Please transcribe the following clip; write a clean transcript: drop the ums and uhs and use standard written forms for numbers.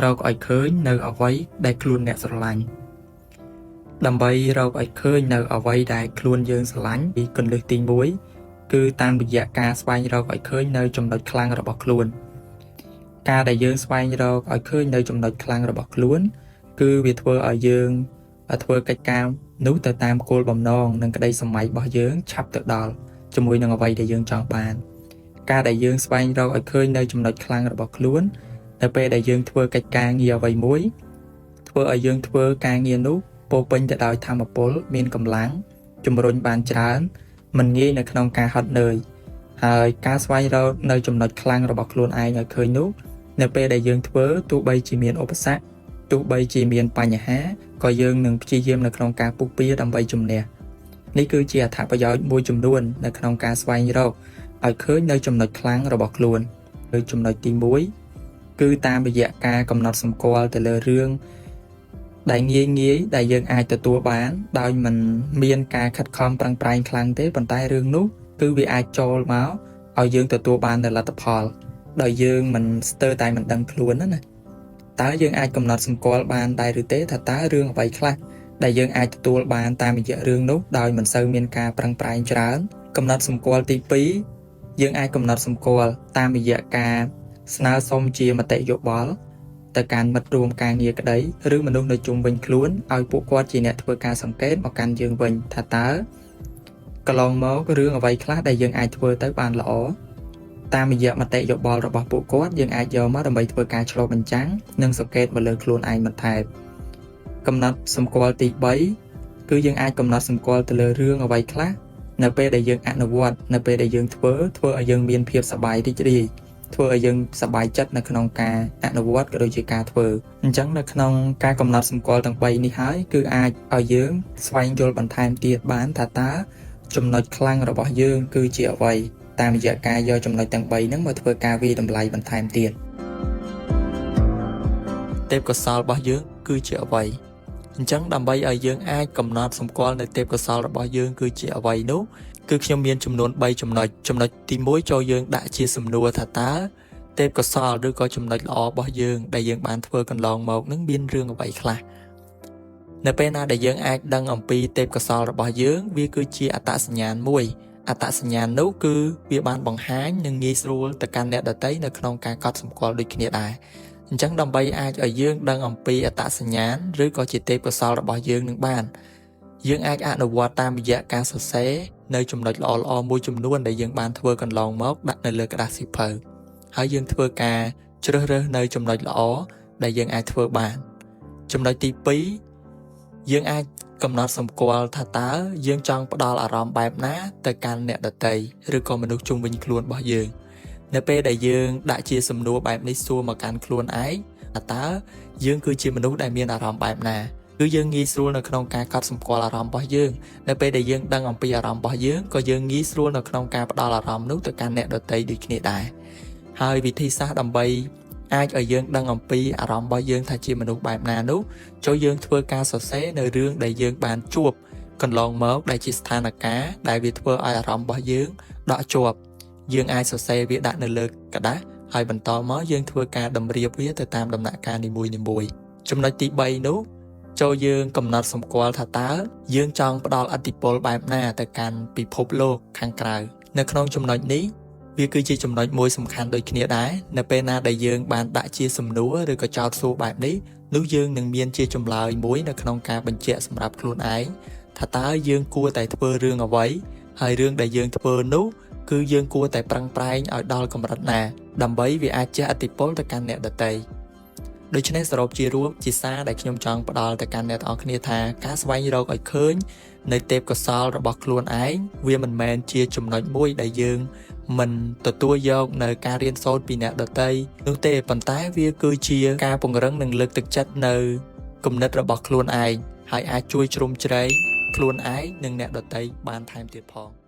រកឲ្យឃើញនៅអ្វីដែលខ្លួនអ្នកស្រឡាញ់ដើម្បីរកឲ្យឃើញនៅអ្វីដែលខ្លួនយើងស្រឡាញ់ពីគន្លឹះទី1គឺតាមរយៈការស្វែងរកឲ្យឃើញនៅចំណុចខ្លាំងរបស់ខ្លួនការដែលយើងស្វែងរកឲ្យឃើញនៅចំណុចខ្លាំងរបស់ខ្លួនគឺវាធ្វើឲ្យយើងធ្វើកិច្ចការនោះទៅតាមគោលបំណងនិងក្តីស្រមៃរបស់យើងឆាប់ទៅដល់ជាមួយនឹងអ្វីដែលយើងចង់បានការដែលយើងស្វែងរកឲ្យឃើញនៅចំណុចខ្លាំងរបស់ខ្លួននៅពេលដែលយើងធ្វើកិច្ចការងារអ្វីមួយធ្វើឲ្យយើងធ្វើការងារនោះពោពេញទៅដោយថាមពលមានកម្លាំងជំរុញបានច្រើនមិនងាយនៅក្នុងការហត់នឿយហើយការស្វែងរកនៅចំណុចខ្លាំងរបស់ខ្លួនឯងឲ្យឃើញនោះនៅពេលដែលយើងធ្វើទោះបីជាមានឧបសគ្គទោះបីជាមានបញ្ហាក៏យើងនឹងព្យាយាមនៅក្នុងការពុះពៀដើម្បីជំនះនេះគឺជាអត្ថប្រយោជន៍មួយចំនួននៅក្នុងការស្វែងរកឲ្យឃើញនៅចំណុចខ្លាំងរបស់ខ្លួនគឺចំណុចទី1គឺតាមរយៈការកំណត់សម្គាល់ទៅលើរឿងដែលងាយដែលយើងអាចទទួលបានដោយមិនមានការខិតខំប្រឹងប្រែងខ្លាំងទេប៉ុន្តែរឿងនោះគឺវាអាចចូលមកឲ្យយើងទទួលបាននូវលទ្ធផលដោយយើងមិនស្ទើរតែមិនដឹងខ្លួនណាតើយើងអាចកំណត់សម្គាល់បានដែរឬទេថាតើរឿងអ្វីខ្លះដែលយើងអាចទទួលបានតាមរយៈរឿងនោះដោយមិនសូវមានការប្រឹងប្រែងច្រើនកំណត់សម្គាល់ទី2យើងអាចកំណត់សម្គាល់តាមរយៈការស្នើសុំជាមតិយោបល់ទៅកាន់មិត្តរួមការងារក្តីឬមនុស្សនៅជុំវិញខ្លួនឲ្យពួកគាត់ជាអ្នកធ្វើការសង្កេតមកកាន់យើងវិញថាតើកន្លងមករឿងអ្វីខ្លះដែលយើងអាចធ្វើទៅបានល្អតាមរយៈមតិយោបល់របស់ពួកគាត់យើងអាចយកមកដើម្បីធ្វើការឆ្លុះបញ្ចាំងនិងសង្កេតមកលើខ្លួនឯងបន្ថែមកំណត់សម្គាល់ទី3គឺយើងអាចកំណត់សម្គាល់ទៅលើរឿងអ្វីខ្លះនៅពេលដែលយើងអនុវត្តនៅពេលដែលយើងធ្វើឲ្យយើងមានភាពសប្បាយរីករាយធ្វើឲ្យយើងសប្បាយចិត្តនៅក្នុងការអនុវត្តក៏ដូចជាការធ្វើអញ្ចឹងនៅក្នុងការកំណត់សម្គាល់ទាំង3នេះហើយគឺអាចឲ្យយើងស្វែងយល់បន្ថែមទៀតបានថាតើចំណុចខ្លាំងរបស់យើងគឺជាអ្វីតាមរយៈការយកចំណុចទាំង3ហ្នឹងមកធ្វើការវិយតម្លៃបន្ថែមទៀតទេពកោសល្យរបស់យើងគឺជាអ្វីអញ្ចឹងដើម្បីឲ្យយើងអាចកំណត់សម្គាល់នៅទេពកោសល្យរបស់យើងគឺជាអ្វីនោះគឺខ្ញុំមានចំនួន3ចំណុចទី1ចូលយើងដាក់ជាសំណួរថាតើទេពកោសល្យឬក៏ចំណុចល្អរបស់យើងដែលយើងបានធ្វើកន្លងមកនឹងមានរឿងអ្វីខ្លះនៅពេលណាដែលយើងអាចដឹងអំពីទេពកោសល្យរបស់យើងវាគឺជាអត្តសញ្ញាណមួយអត្តសញ្ញាណនោះគឺវាបានបង្ហាញនិងងាយស្រួលទៅកាន់អ្នកដទៃនៅក្នុងការកត់សម្គាល់ដូចគ្នាដែរអញ្ចឹងដើម្បីអាចឲ្យយើងដឹងអំពីអត្តសញ្ញាណឬក៏ជាទេពកោសល្យរបស់យើងនឹងបានយើងអាចអនុវត្តតាមរយៈការសរសេរនៅចំណុចល្អមួយចំនួនដែលយើងបានធ្វើកន្លងមកដាក់នៅលើក្តារសៀវភៅហើយយើងធ្វើការជ្រើសរើសនៅចំណុចល្អដែលយើងអាចធ្វើបានចំណុចទី2យើងអាចកំណត់សម្គាល់ថាតើយើងចង់ផ្ដល់អារម្មណ៍បែបណាទៅកាន់អ្នកដទៃឬក៏មនុស្សជុំវិញខ្លួនរបស់យើងនៅពេលដែលយើងដាក់ជាសំណួរបែបនេះសួរមកកាន់ខ្លួនឯងតើយើងគឺជាមនុស្សដែលមានអារម្មណ៍បែបណាគឺយើងងាយស្រួលនៅក្នុងការកត់សម្គាល់អារម្មណ៍របស់យើងនៅពេលដែលយើងដឹងអំពីអារម្មណ៍របស់យើងក៏យើងងាយស្រួលនៅក្នុងការផ្ដល់អារម្មណ៍នោះទៅកាន់អ្នកដទៃដូចគ្នាដែរហើយវិធីសាស្ត្រដើម្បីអាចឲ្យយើងដឹងអំពីអារម្មណ៍របស់យើងថាជាមនុស្សបែបណានោះចូលយើងធ្វើការសរសេរនៅរឿងដែលយើងបានជួបកន្លងមកដែលជាស្ថានភាពដែលវាធ្វើឲ្យអារម្មណ៍របស់យើងដក់ជាប់យើងអាចសរសេរវាដាក់នៅលើក្តារហើយបន្តមកយើងធ្វើការតម្រៀបវាទៅតាមដំណាក់កាលនីមួយៗចំណុចទី3នោះចូលយើងកំណត់សម្គាល់ថាតើយើងចង់ផ្ដល់ឥទ្ធិពលបែបណាទៅកាន់ពិភពលោកខាងក្រៅនៅក្នុងចំណុចនេះវាគឺជាចំណុចមួយសំខាន់ដូចគ្នាដែរនៅពេលណាដែលយើងបានដាក់ជាសំណួរឬក៏ចោទសួរបែបនេះនោះយើងនឹងមានជាចម្លើយមួយនៅក្នុងការបញ្ជាក់សម្រាប់ខ្លួនឯងថាតើយើងគួរតែធ្វើរឿងអ្វីហើយរឿងដែលយើងធ្វើនោះគឺយើងគួរតែប្រឹងប្រែងឲ្យដល់កម្រិតណាដើម្បីវាអាចជះឥទ្ធិពលទៅកាន់អ្នកដទៃដូច្នេះសរុបជារួមជាសារដែលខ្ញុំចង់ផ្ដល់ទៅកាន់អ្នកទាំងអស់គ្នាថាការស្វែងរកឲ្យឃើញនៅទេពកោសល្យរបស់ខ្លួនឯងវាមិនមែនជាចំណុចមួយដែលយើងមិនទទួលយកនៅការរៀនសូត្រពីអ្នកដទៃនោះទេប៉ុន្តែវាគឺជាការពង្រឹងនិងលើកទឹកចិត្តនៅគំនិតរបស់ខ្លួនឯងហើយអាចជួយជ្រោមជ្រែងខ្លួនឯងនិងអ្នកដទៃបានថែមទៀតផង